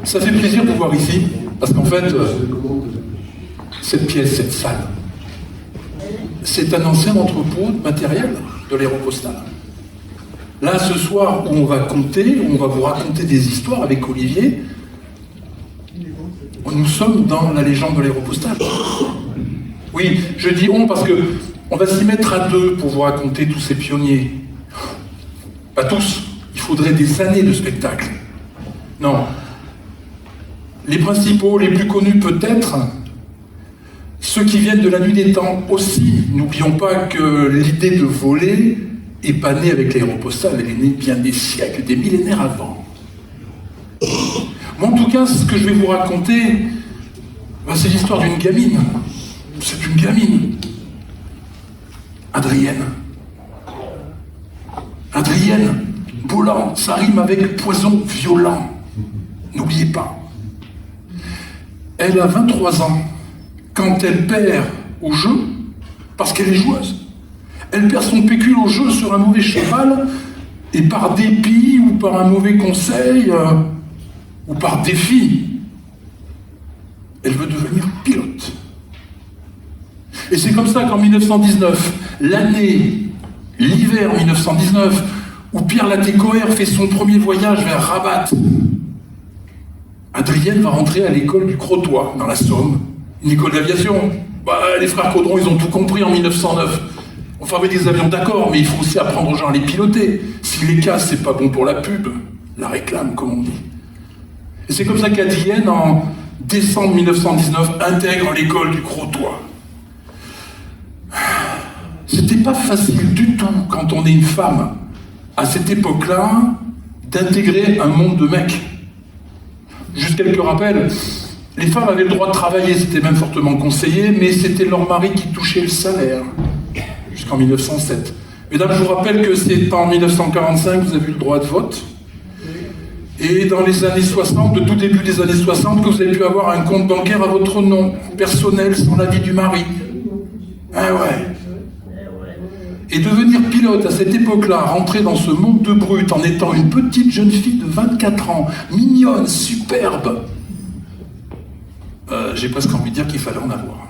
Ça fait plaisir de vous voir ici, parce qu'en fait, cette pièce, cette salle, c'est un ancien entrepôt de matériel de l'Aéropostale. Là, ce soir, où on va compter, où on va vous raconter des histoires avec Olivier, nous sommes dans la légende de l'Aéropostale. Oui, je dis on parce que on va s'y mettre à deux pour vous raconter tous ces pionniers. Pas tous, il faudrait des années de spectacle. Non. Les principaux, les plus connus peut-être, ceux qui viennent de la nuit des temps aussi. N'oublions pas que l'idée de voler n'est pas née avec l'Aéropostale, elle est née bien des siècles, des millénaires avant. Moi, en tout cas, ce que je vais vous raconter, c'est l'histoire d'une gamine. C'est une gamine. Adrienne. Adrienne, Bolland, ça rime avec poison violent. N'oubliez pas. Elle a 23 ans quand elle perd au jeu, parce qu'elle est joueuse. Elle perd son pécule au jeu sur un mauvais cheval, et par dépit ou par un mauvais conseil, ou par défi, elle veut devenir pilote. Et c'est comme ça qu'en 1919, l'hiver 1919, où Pierre Latécoère fait son premier voyage vers Rabat, Adrienne va rentrer à l'école du Crotoy, dans la Somme, une école d'aviation. Les frères Caudron, ils ont tout compris en 1909. On fabrique des avions, d'accord, mais il faut aussi apprendre aux gens à les piloter. S'ils les cassent, c'est pas bon pour la pub, la réclame, comme on dit. Et c'est comme ça qu'Adrienne, en décembre 1919, intègre l'école du Crotoy. C'était pas facile du tout, quand on est une femme, à cette époque-là, d'intégrer un monde de mecs. Juste quelques rappels, les femmes avaient le droit de travailler, c'était même fortement conseillé, mais c'était leur mari qui touchait le salaire, jusqu'en 1907. Mesdames, je vous rappelle que c'est en 1945 que vous avez eu le droit de vote, et dans les années 60, de tout début des années 60, que vous avez pu avoir un compte bancaire à votre nom, personnel, sans l'avis du mari. Ah ouais. Et devenir pilote à cette époque-là, rentrer dans ce monde de brut en étant une petite jeune fille de 24 ans, mignonne, superbe, j'ai presque envie de dire qu'il fallait en avoir.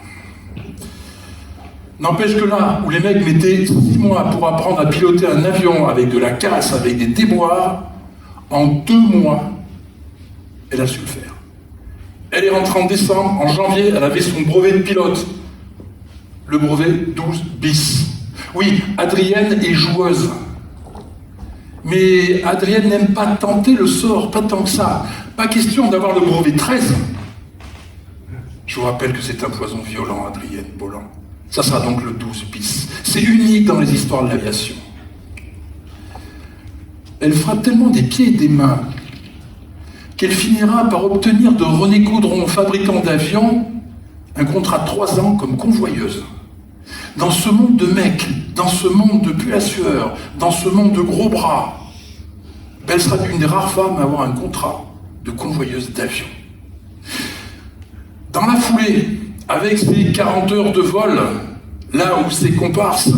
N'empêche que là, où les mecs mettaient 6 mois pour apprendre à piloter un avion avec de la casse, avec des déboires, en 2 mois, elle a su le faire. Elle est rentrée en décembre, en janvier, elle avait son brevet de pilote. Le brevet 12 bis. Oui, Adrienne est joueuse. Mais Adrienne n'aime pas tenter le sort, pas tant que ça. Pas question d'avoir le brevet 13. Je vous rappelle que c'est un poison violent, Adrienne Bolland. Ça sera donc le 12 bis. C'est unique dans les histoires de l'aviation. Elle frappe tellement des pieds et des mains qu'elle finira par obtenir de René Caudron, fabricant d'avions, un contrat de 3 ans comme convoyeuse. Dans ce monde de mecs, dans ce monde de pull à sueur, dans ce monde de gros bras, elle sera une des rares femmes à avoir un contrat de convoyeuse d'avion. Dans la foulée, avec ses 40 heures de vol, là où ses comparses,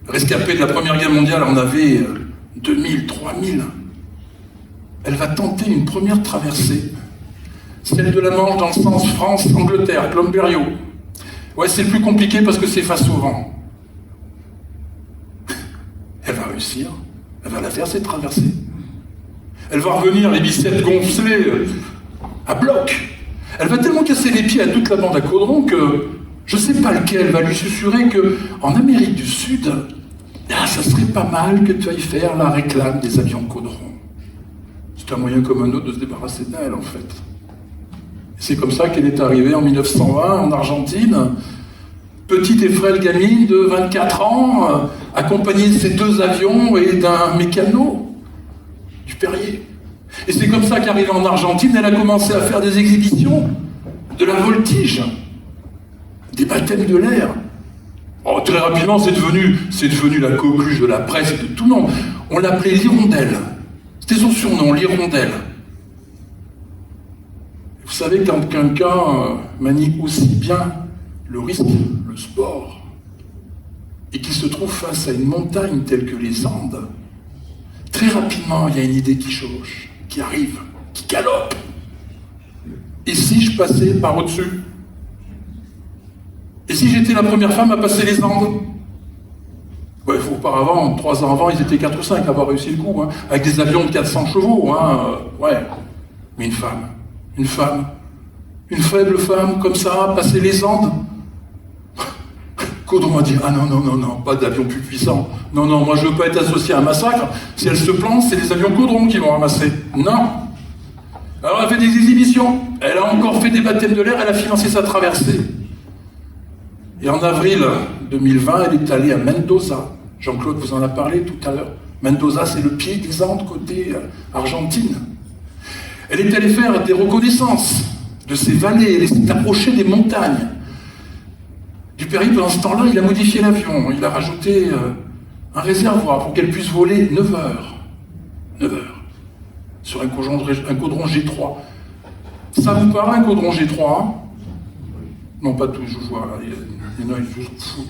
rescapés de la Première Guerre mondiale, en avaient 2000, 3000, elle va tenter une première traversée, celle de la Manche dans le sens France-Angleterre, Clonberiot. Ouais, c'est le plus compliqué parce que c'est face au vent. Elle va réussir, elle va la faire cette traversée. Elle va revenir les biceps gonflés à bloc. Elle va tellement casser les pieds à toute la bande à Caudron que je ne sais pas lequel va lui susurrer qu'en Amérique du Sud, ça serait pas mal que tu ailles faire la réclame des avions Caudron. C'est un moyen comme un autre de se débarrasser d'elle, en fait. C'est comme ça qu'elle est arrivée en 1920 en Argentine, petite et frêle gamine de 24 ans, accompagnée de ses 2 avions et d'un mécano, du Perrier. Et c'est comme ça qu'arrivée en Argentine, elle a commencé à faire des exhibitions, de la voltige, des baptêmes de l'air. Oh, très rapidement, c'est devenu la coqueluche de la presse et de tout le monde. On l'appelait l'Hirondelle. C'était son surnom, l'Hirondelle. Vous savez, quand quelqu'un manie aussi bien le risque, le sport, et qu'il se trouve face à une montagne telle que les Andes, très rapidement, il y a une idée qui chauche, qui arrive, qui galope. Et si je passais par au-dessus? Et si j'étais la première femme à passer les Andes? Ouais, auparavant, 3 ans avant, ils étaient 4 ou 5 à avoir réussi le coup, hein, avec des avions de 400 chevaux. Hein, ouais. Mais une faible femme, comme ça, passer les Andes. Caudron a dit, ah non, pas d'avion plus puissant. Non, moi je veux pas être associé à un massacre. Si elle se plante, c'est les avions Caudron qui vont ramasser. Non. Alors elle a fait des exhibitions. Elle a encore fait des baptêmes de l'air, elle a financé sa traversée. Et en avril 2020, elle est allée à Mendoza. Jean-Claude vous en a parlé tout à l'heure. Mendoza, c'est le pied des Andes côté Argentine. Elle est allée faire des reconnaissances de ces vallées, elle s'est approchée des montagnes. Du périple, pendant ce temps-là, il a modifié l'avion, il a rajouté un réservoir pour qu'elle puisse voler 9 heures. 9 heures. Sur un caudron G3. Ça vous parle, un caudron G3 hein? Non, pas tous, je vois. Il y en a, ils se foutent.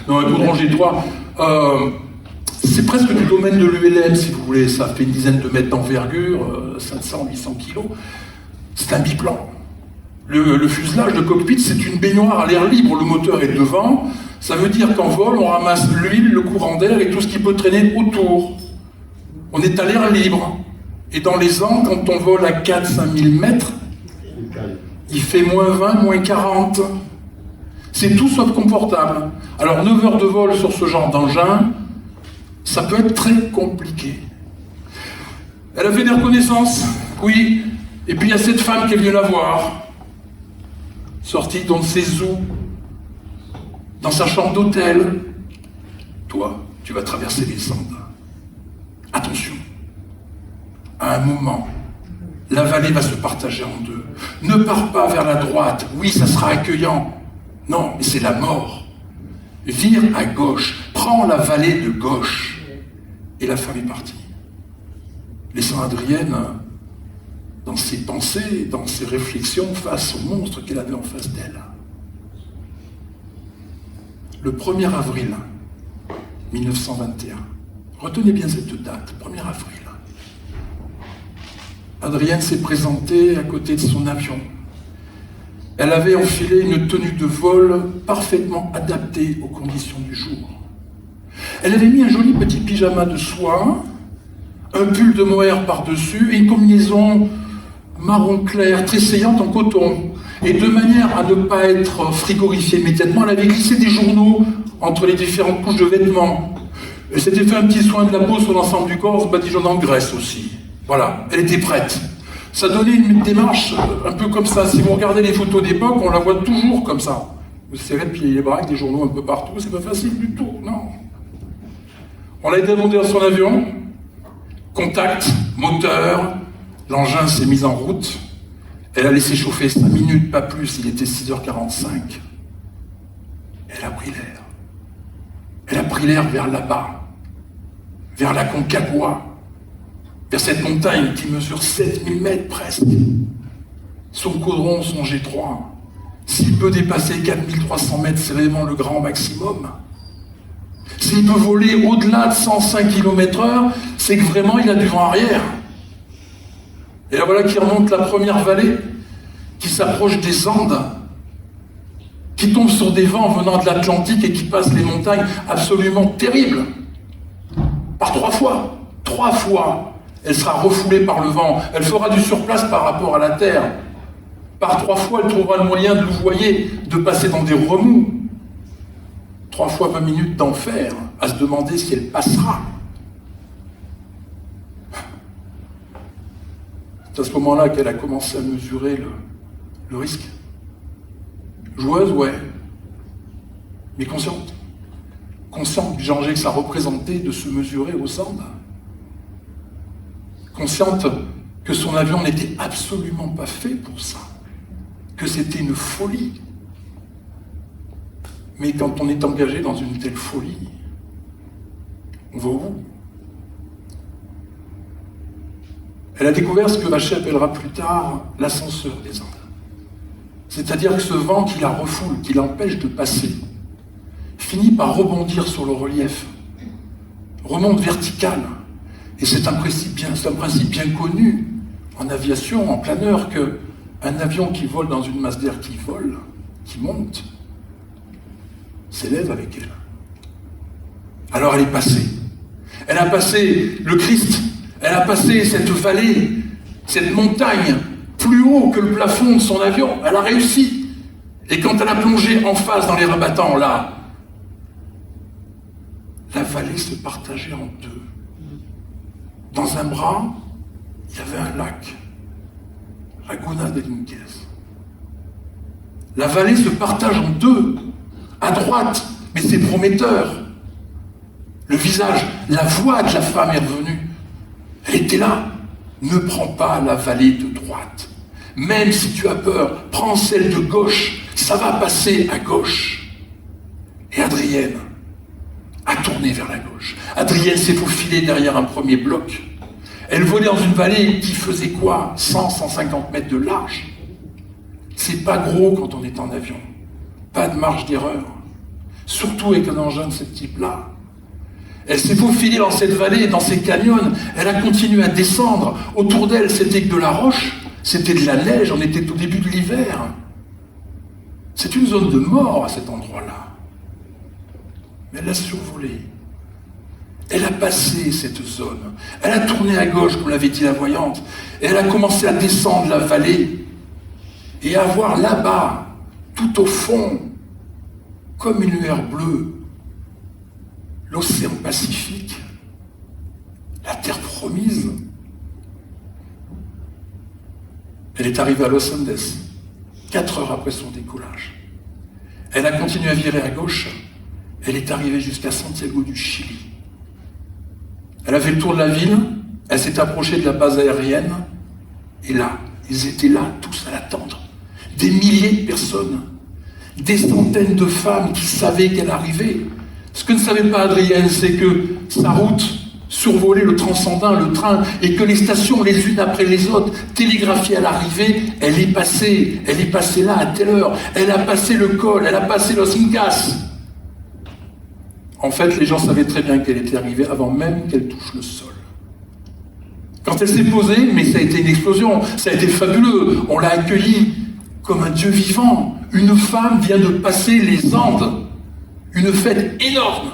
Non, un caudron G3, c'est presque du domaine de l'ULM, si vous voulez. Ça fait une dizaine de mètres d'envergure, 700-800 kilos. C'est un biplan. Le fuselage de cockpit, c'est une baignoire à l'air libre. Le moteur est devant. Ça veut dire qu'en vol, on ramasse l'huile, le courant d'air et tout ce qui peut traîner autour. On est à l'air libre. Et dans les Andes, quand on vole à 4-5 000 mètres, il fait moins 20, moins 40. C'est tout sauf confortable. Alors 9 heures de vol sur ce genre d'engin, ça peut être très compliqué. Elle a fait des reconnaissances, oui. Et puis il y a cette femme qui est venue la voir, sortie dans ses où, dans sa chambre d'hôtel. Toi, tu vas traverser les Andes. Attention, à un moment, la vallée va se partager en deux. Ne pars pas vers la droite, oui, ça sera accueillant. Non, mais c'est la mort. Vire à gauche, prends la vallée de gauche. Et la femme est partie. Laissant Adrienne dans ses pensées, dans ses réflexions face au monstre qu'elle avait en face d'elle. Le 1er avril 1921. Retenez bien cette date, 1er avril. Adrienne s'est présentée à côté de son avion. Elle avait enfilé une tenue de vol parfaitement adaptée aux conditions du jour. Elle avait mis un joli petit pyjama de soie, un pull de mohair par-dessus et une combinaison marron clair, tressaillante en coton. Et de manière à ne pas être frigorifiée immédiatement, elle avait glissé des journaux entre les différentes couches de vêtements. Elle s'était fait un petit soin de la peau sur l'ensemble du corps, se badigeonnant de graisse aussi. Voilà, elle était prête. Ça donnait une démarche un peu comme ça. Si vous regardez les photos d'époque, on la voit toujours comme ça. Vous serrez de plier les bras avec des journaux un peu partout, c'est pas facile du tout, non. On l'a aidé à monter dans son avion. Contact, moteur, l'engin s'est mis en route. Elle a laissé chauffer 5 minutes, pas plus, il était 6h45. Elle a pris l'air. Elle a pris l'air vers là-bas, vers la Concagua, vers cette montagne qui mesure 7000 mètres presque. Son caudron, son G3, s'il peut dépasser 4300 mètres, c'est vraiment le grand maximum. S'il peut voler au-delà de 105 km/h, c'est que vraiment il a du vent arrière. Et là voilà qui remonte la première vallée, qui s'approche des Andes, qui tombe sur des vents venant de l'Atlantique et qui passe les montagnes absolument terribles. Par 3 fois. 3 fois. Elle sera refoulée par le vent. Elle fera du surplace par rapport à la terre. Par 3 fois, elle trouvera le moyen de louvoyer, de passer dans des remous. 3 fois 20 minutes d'enfer, à se demander si elle passera. C'est à ce moment-là qu'elle a commencé à mesurer le risque. Joueuse, ouais. Mais consciente. Consciente du danger que ça représentait de se mesurer aux Andes. Consciente que son avion n'était absolument pas fait pour ça. Que c'était une folie. Mais quand on est engagé dans une telle folie, on va où? Elle a découvert ce que Vacher appellera plus tard l'ascenseur des Andes. C'est-à-dire que ce vent qui la refoule, qui l'empêche de passer, finit par rebondir sur le relief, remonte vertical. Et c'est un principe bien connu en aviation, en planeur, que Un avion qui vole dans une masse d'air qui vole, qui monte, s'élève avec elle. Alors elle est passée. Elle a passé le Christ, elle a passé cette vallée, cette montagne, plus haut que le plafond de son avion. Elle a réussi. Et quand elle a plongé en face dans les rabattants, là, la vallée se partageait en deux. Dans un bras, il y avait un lac, Laguna de Linquez. La vallée se partage en deux, à droite, mais c'est prometteur. Le visage, la voix de la femme est revenue. Elle était là. Ne prends pas la vallée de droite. Même si tu as peur, prends celle de gauche. Ça va passer à gauche. Et Adrienne a tourné vers la gauche. Adrienne s'est faufilée derrière un premier bloc. Elle volait dans une vallée qui faisait quoi 100, 150 mètres de large. C'est pas gros quand on est en avion. Pas de marge d'erreur. Surtout avec un engin de ce type-là. Elle s'est faufilée dans cette vallée, dans ces canyons. Elle a continué à descendre. Autour d'elle, c'était que de la roche. C'était de la neige. On était au début de l'hiver. C'est une zone de mort à cet endroit-là. Mais elle a survolé. Elle a passé cette zone. Elle a tourné à gauche, comme l'avait dit la voyante. Et elle a commencé à descendre la vallée. Et à voir là-bas, tout au fond, comme une lueur bleue, l'océan Pacifique, la terre promise. Elle est arrivée à Los Andes, 4 heures après son décollage. Elle a continué à virer à gauche. Elle est arrivée jusqu'à Santiago du Chili. Elle a fait le tour de la ville. Elle s'est approchée de la base aérienne. Et là, ils étaient là, tous à l'attendre. Des milliers de personnes. Des centaines de femmes qui savaient qu'elle arrivait. Ce que ne savait pas Adrienne, c'est que sa route survolait le transcendant, le train, et que les stations, les unes après les autres, télégraphiaient à l'arrivée. Elle est passée là à telle heure. Elle a passé le col, elle a passé Los Incas. En fait, les gens savaient très bien qu'elle était arrivée avant même qu'elle touche le sol. Quand elle s'est posée, mais ça a été une explosion, ça a été fabuleux. On l'a accueillie comme un dieu vivant. Une femme vient de passer les Andes. Une fête énorme.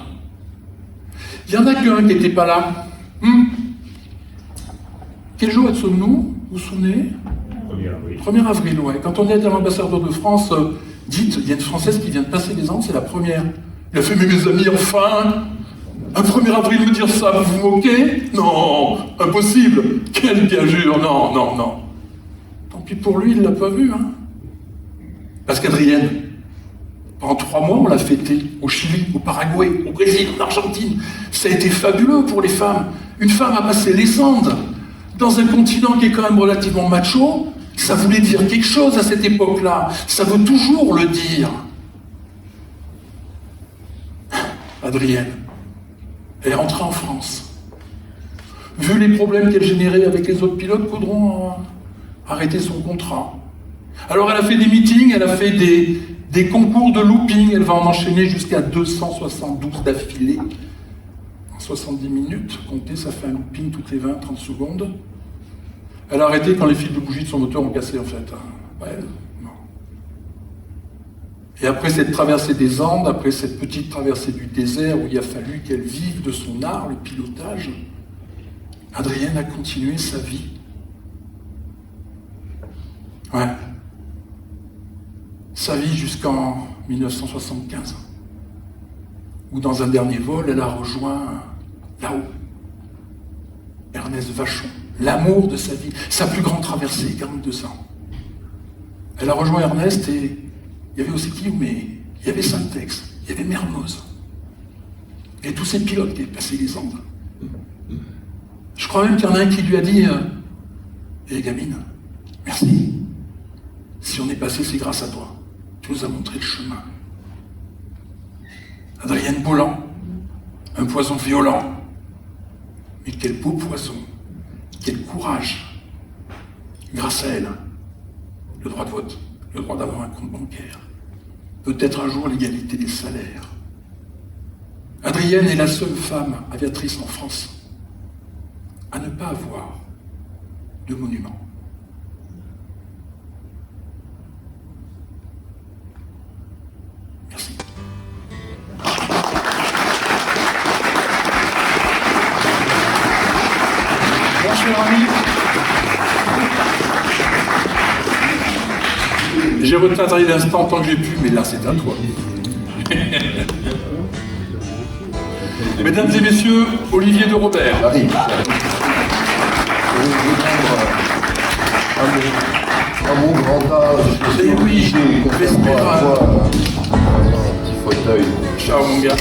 Il y en a qu'un qui n'était pas là. Quel jour sommes-nous? Vous vous souvenez? 1er avril. 1er avril, ouais. Quand on est à l'ambassadeur de France, dites, il y a une Française qui vient de passer les Andes, c'est la première. Il a fait, mais mes amis, enfin, un 1er avril me dire ça, vous vous moquez? Non, impossible. Quelle gageure, non. Tant pis pour lui, il ne l'a pas vu, hein. Parce qu'Adrienne, pendant 3 mois, on l'a fêté au Chili, au Paraguay, au Brésil, en Argentine. Ça a été fabuleux pour les femmes. Une femme a passé les Andes dans un continent qui est quand même relativement macho. Ça voulait dire quelque chose à cette époque-là. Ça veut toujours le dire. Adrienne, elle est rentrée en France. Vu les problèmes qu'elle générait avec les autres pilotes, Caudron a arrêté son contrat. Alors elle a fait des meetings, elle a fait des concours de looping, elle va en enchaîner jusqu'à 272 d'affilée. En 70 minutes, comptez, ça fait un looping toutes les 20-30 secondes. Elle a arrêté quand les fils de bougie de son moteur ont cassé en fait. Ouais, non. Et après cette traversée des Andes, après cette petite traversée du désert où il a fallu qu'elle vive de son art, le pilotage, Adrienne a continué sa vie. Ouais. Sa vie jusqu'en 1975, où dans un dernier vol, elle a rejoint là-haut Ernest Vachon, l'amour de sa vie, sa plus grande traversée, 42 ans. Elle a rejoint Ernest et il y avait aussi qui, mais il y avait Syntex, il y avait Mermoz, et tous ces pilotes qui avaient passé les Andes. Je crois même qu'il y en a un qui lui a dit « gamine, merci. Si on est passé, c'est grâce à toi. Tu nous as montré le chemin. » Adrienne Bolland, un poison violent. Mais quel beau poison, quel courage. Grâce à elle, le droit de vote, le droit d'avoir un compte bancaire, peut-être un jour l'égalité des salaires. Adrienne est la seule femme aviatrice en France à ne pas avoir de monument. cher ami. J'ai retenu un dernier instant tant que j'ai pu, mais là c'est à toi. Mesdames et messieurs, Olivier de Robert. Arrive. À mon grand âge, je suis obligé, contrairement à toi, un petit fauteuil. Ciao mon gars.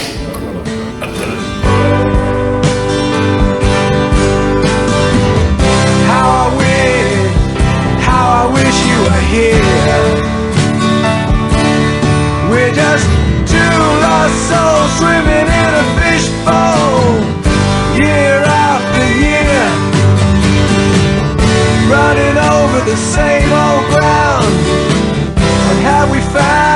How I wish you were here. We're just two lost souls swimming in a fishbowl, year after year, running over the same old ground. And have we found